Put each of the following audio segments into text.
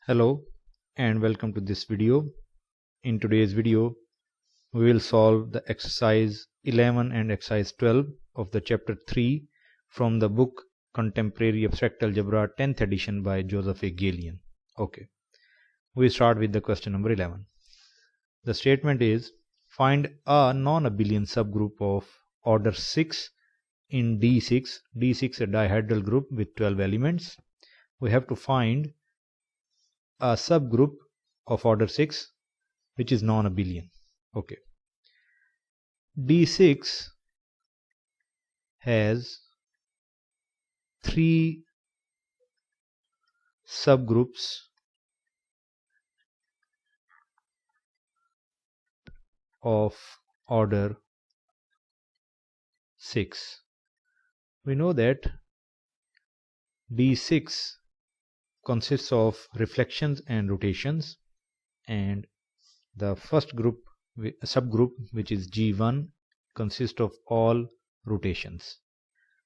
Hello and welcome to this video. In today's video, we will solve the exercise 11 and exercise 12 of the chapter 3 from the book Contemporary Abstract Algebra 10th edition by Joseph A. Gallian. Okay, we start with the question number 11. The statement is, find a non-abelian subgroup of order 6 in D6. D6 a dihedral group with 12 elements. We have to find a subgroup of order 6 which is non-abelian. Okay, D6 has 3 subgroups of order 6. We know that D6 consists of reflections and rotations, and the first subgroup, which is G1, consists of all rotations,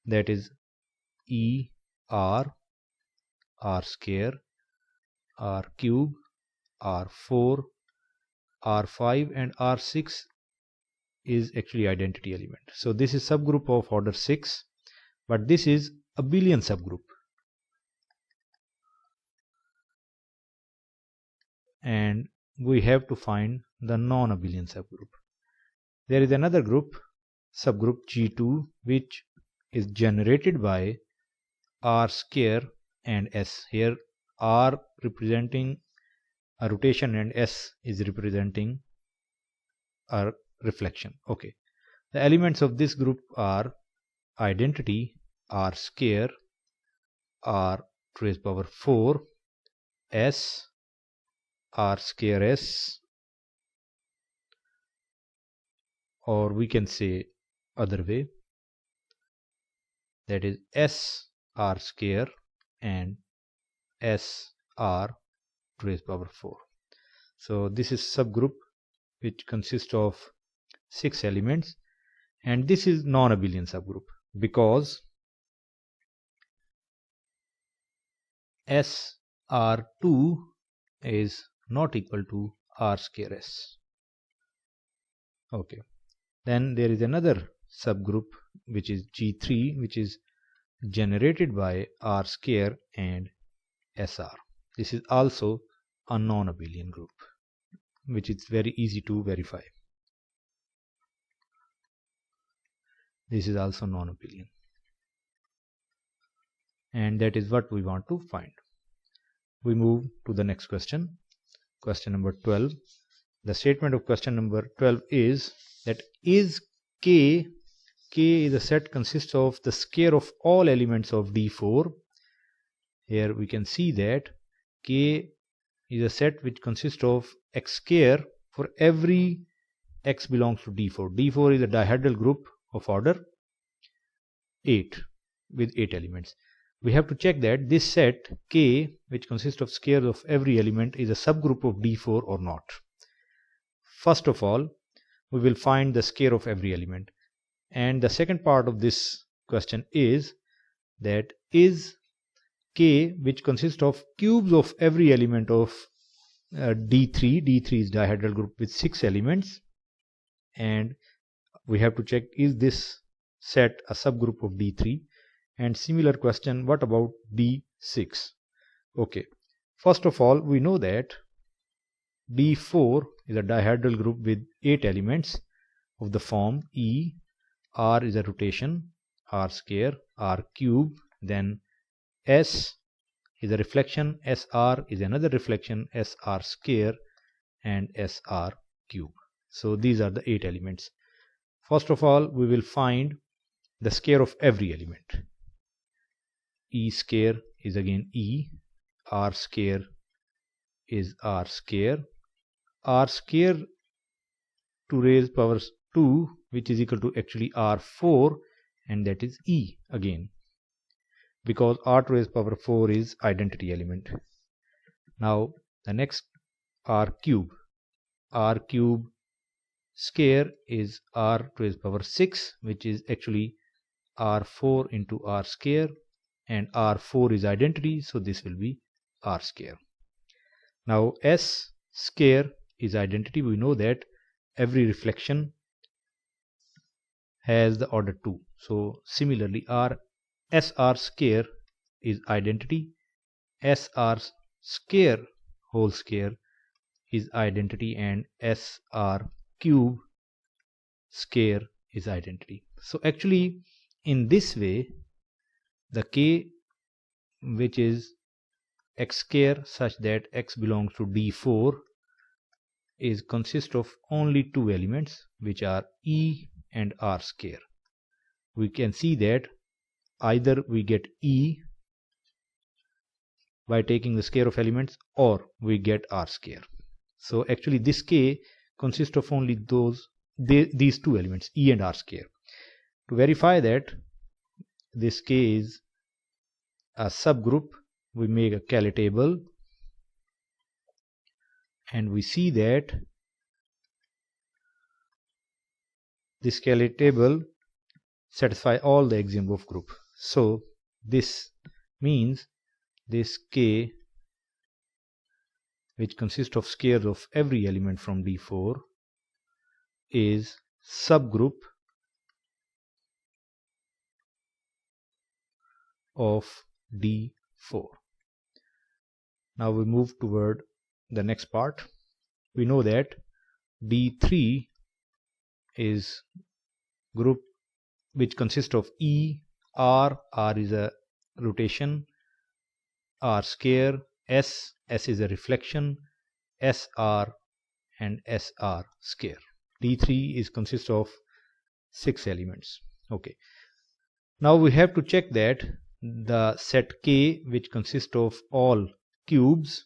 that is E, R, R square, R cube, R4, R5 and R6 is actually identity element. So this is subgroup of order 6, but this is abelian subgroup. And we have to find the non-abelian subgroup. There is another group, subgroup G2, which is generated by R square and S. Here R representing a rotation and S is representing a reflection. Okay, the elements of this group are identity R square, R to raise power 4, S, R square S, or we can say other way, that is S R square and S R to raise power 4. So this is subgroup which consists of 6 elements, and this is non-abelian subgroup because SR2 is not equal to R square S. Okay, then there is another subgroup which is G3, which is generated by R square and SR. This is also a non-abelian group, which is very easy to verify. This is also non-abelian, and that is what we want to find. We move to the next question, question number 12. The statement of question number 12 is that is K is a set consists of the square of all elements of D4. Here we can see that K is a set which consists of X square for every X belongs to D4. D4 is a dihedral group of order 8 with 8 elements. We have to check that this set K, which consists of squares of every element, is a subgroup of D4 or not. First of all, we will find the square of every element. And the second part of this question is that is K, which consists of cubes of every element of D3. D3 is dihedral group with 6 elements. And we have to check, is this set a subgroup of D3? And similar question, what about D6? Okay, first of all, we know that D4 is a dihedral group with 8 elements of the form E, R is a rotation, R square, R cube, then S is a reflection, SR is another reflection, SR square and SR cube. So these are the 8 elements. First of all, we will find the square of every element. E square is again E, R square is R square, R square to raise power 2, which is equal to actually R4, and that is E again, because R to raise power 4 is identity element. Now the next R cube square is R to raise power 6, which is actually R4 into R square, and R4 is identity, so this will be R square. Now S square is identity. We know that every reflection has the order 2. So similarly SR square is identity. SR square whole square is identity, and SR cube square is identity. So actually in this way the K, which is x square such that x belongs to D4, is consists of only two elements, which are E and R square. We can see that either we get E by taking the square of elements, or we get R square. So actually this K consists of only these two elements, E and R square. To verify that this K is a subgroup, we make a Gallian table, and we see that this Gallian table satisfy all the axioms of group. So this means this K, which consists of squares of every element from D4, is subgroup of D4. Now we move toward the next part. We know that D3 is group which consists of E, R is a rotation, R square, S is a reflection, SR and SR square. D3 consists of 6 elements. Okay. Now we have to check that the set K, which consists of all cubes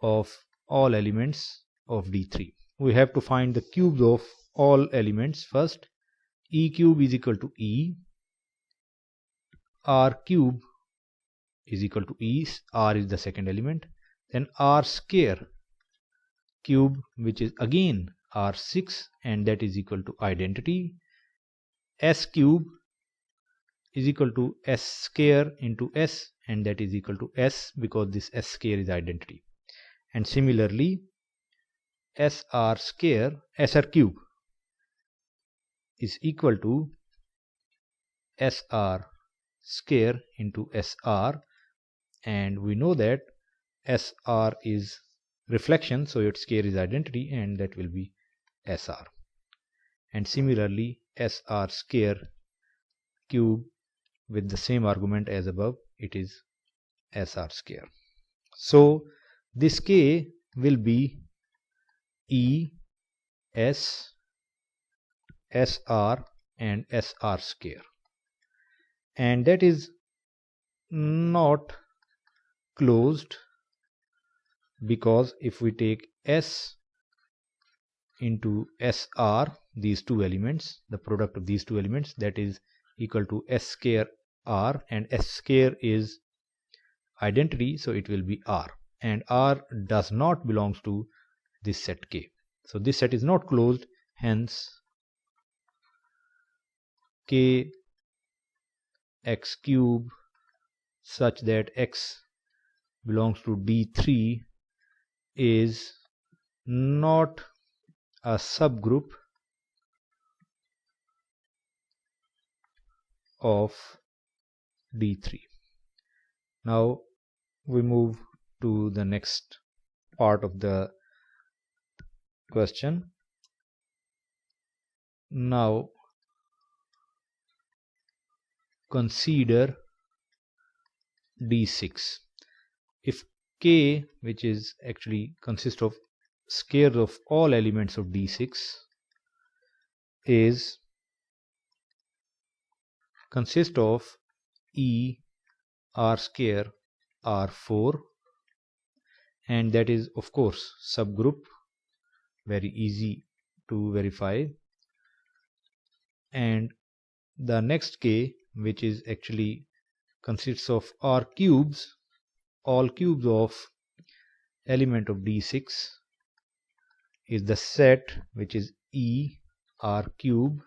of all elements of D3. We have to find the cubes of all elements first. E cube is equal to E, R cube is equal to E, R is the second element, then R square cube, which is again R6, and that is equal to identity. S cube is equal to S square into S, and that is equal to S, because this S square is identity. And similarly SR cube is equal to SR square into SR, and we know that SR is reflection, so its square is identity, and that will be SR. And similarly SR square cube with the same argument as above, it is SR square. So this K will be E, S, SR and SR square, and that is not closed, because if we take S into SR, these two elements, the product of these two elements, that is equal to S square R, and S square is identity, so it will be R, and R does not belongs to this set K. So this set is not closed, hence K x cube such that x belongs to D3 is not a subgroup of D3. Now we move to the next part of the question. Now consider D6. If K, which is actually consists of squares of all elements of D6, is consist of E, R square, R4, and that is of course subgroup, very easy to verify. And the next K, which is actually consists of R cubes, all cubes of element of D6, is the set which is E, R cube,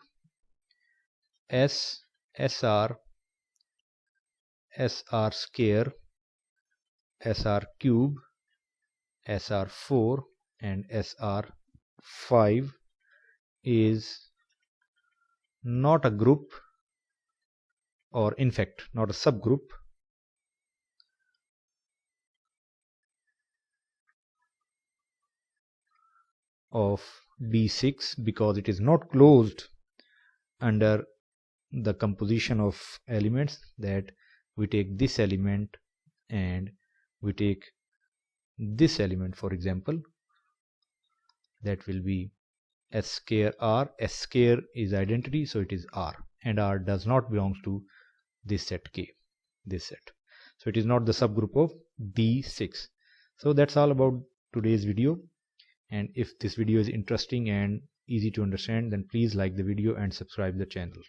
S, SR, SR square, SR cube, SR4 and SR5 is not a group, or in fact not a subgroup of D6 because it is not closed under the composition of elements, that we take this element and we take this element, for example, that will be S square R. S square is identity, so it is R, and R does not belongs to this set K, this set. So it is not the subgroup of D6. So that's all about today's video, and if this video is interesting and easy to understand, then please like the video and subscribe the channel.